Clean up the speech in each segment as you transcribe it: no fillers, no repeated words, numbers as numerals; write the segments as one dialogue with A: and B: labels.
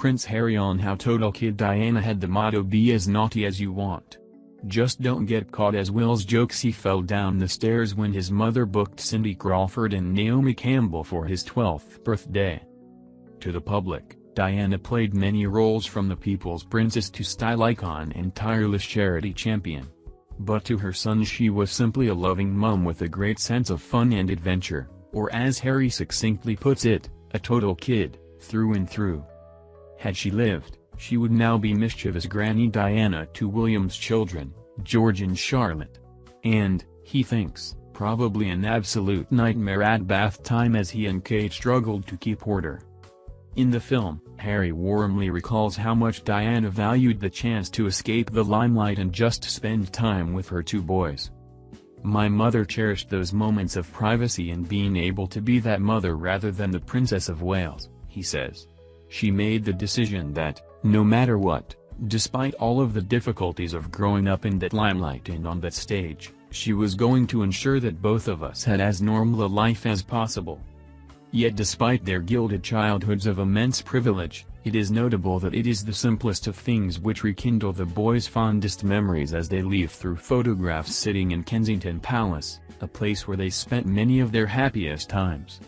A: Prince Harry on how total kid Diana had the motto "Be as naughty as you want. Just don't get caught," as Will's jokes he fell down the stairs when his mother booked Cindy Crawford and Naomi Campbell for his 12th birthday. To the public, Diana played many roles, from the People's Princess to style icon and tireless charity champion. But to her son she was simply a loving mum with a great sense of fun and adventure, or as Harry succinctly puts it, a total kid, through and through. Had she lived, she would now be mischievous Granny Diana to William's children, George and Charlotte. And, he thinks, probably an absolute nightmare at bath time as he and Kate struggled to keep order. In the film, Harry warmly recalls how much Diana valued the chance to escape the limelight and just spend time with her two boys. "My mother cherished those moments of privacy and being able to be that mother rather than the Princess of Wales," he says. She made the decision that, no matter what, despite all of the difficulties of growing up in that limelight and on that stage, she was going to ensure that both of us had as normal a life as possible. Yet despite their gilded childhoods of immense privilege, it is notable that it is the simplest of things which rekindle the boys' fondest memories as they leave through photographs sitting in Kensington Palace, a place where they spent many of their happiest times.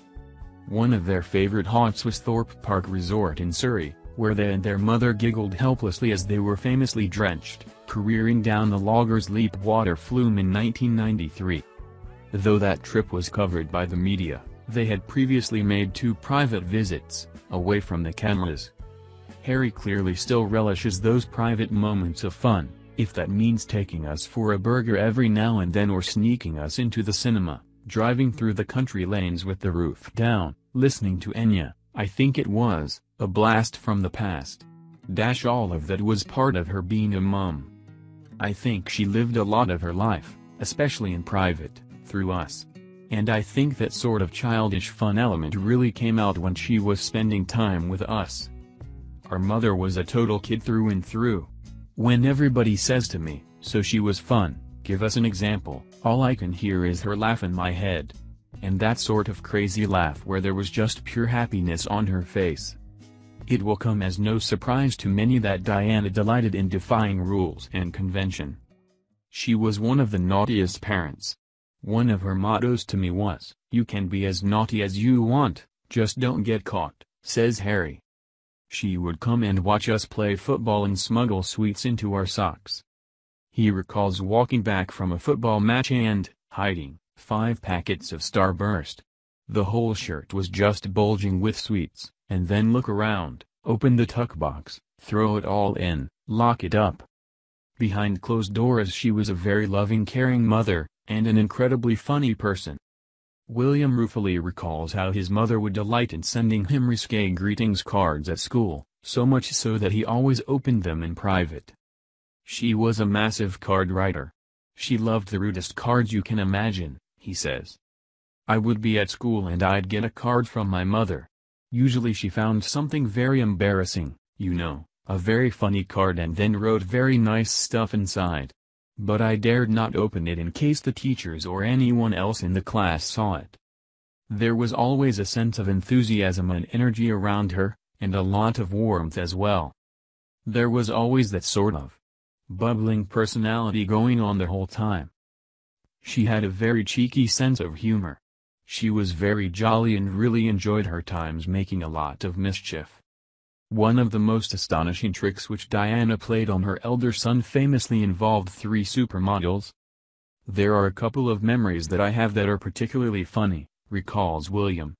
A: One of their favorite haunts was Thorpe Park Resort in Surrey, where they and their mother giggled helplessly as they were famously drenched, careering down the Loggers Leap water flume in 1993. Though that trip was covered by the media, they had previously made 2 private visits, away from the cameras. Harry clearly still relishes those private moments of fun, if that means taking us for a burger every now and then or sneaking us into the cinema, driving through the country lanes with the roof down, listening to Enya. I think it was a blast from the past. All of that was part of her being a mum. I think she lived a lot of her life, especially in private, through us. And I think that sort of childish fun element really came out when she was spending time with us. Our mother was a total kid through and through. When everybody says to me, "So she was fun, give us an example," all I can hear is her laugh in my head. And that sort of crazy laugh where there was just pure happiness on her face. It will come as no surprise to many that Diana delighted in defying rules and convention. She was one of the naughtiest parents. One of her mottos to me was, "You can be as naughty as you want, just don't get caught," says Harry. She would come and watch us play football and smuggle sweets into our socks. He recalls walking back from a football match and, hiding, 5 packets of Starburst. The whole shirt was just bulging with sweets, and then look around, open the tuck box, throw it all in, lock it up. Behind closed doors she was a very loving, caring mother, and an incredibly funny person. William ruefully recalls how his mother would delight in sending him risque greetings cards at school, so much so that he always opened them in private. She was a massive card writer. She loved the rudest cards you can imagine, he says. I would be at school and I'd get a card from my mother. Usually she found something very embarrassing, a very funny card, and then wrote very nice stuff inside. But I dared not open it in case the teachers or anyone else in the class saw it. There was always a sense of enthusiasm and energy around her, and a lot of warmth as well. There was always that sort of bubbling personality going on the whole time. She had a very cheeky sense of humor. She was very jolly and really enjoyed her times making a lot of mischief. One of the most astonishing tricks which Diana played on her elder son famously involved 3 supermodels. There are a couple of memories that I have that are particularly funny, recalls William.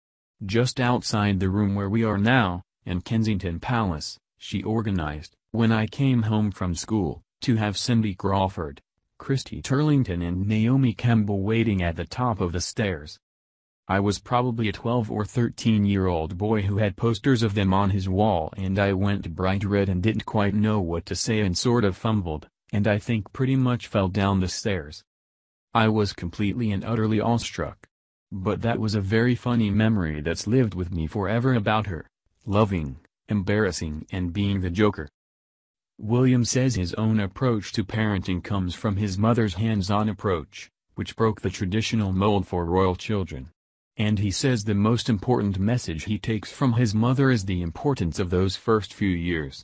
A: Just outside the room where we are now, in Kensington Palace, she organized, when I came home from school, to have Cindy Crawford, Christy Turlington and Naomi Campbell waiting at the top of the stairs. I was probably a 12 or 13-year-old boy who had posters of them on his wall, and I went bright red and didn't quite know what to say and sort of fumbled, and I think pretty much fell down the stairs. I was completely and utterly awestruck. But that was a very funny memory that's lived with me forever about her, loving, embarrassing and being the joker. William says his own approach to parenting comes from his mother's hands-on approach, which broke the traditional mold for royal children. And he says the most important message he takes from his mother is the importance of those first few years.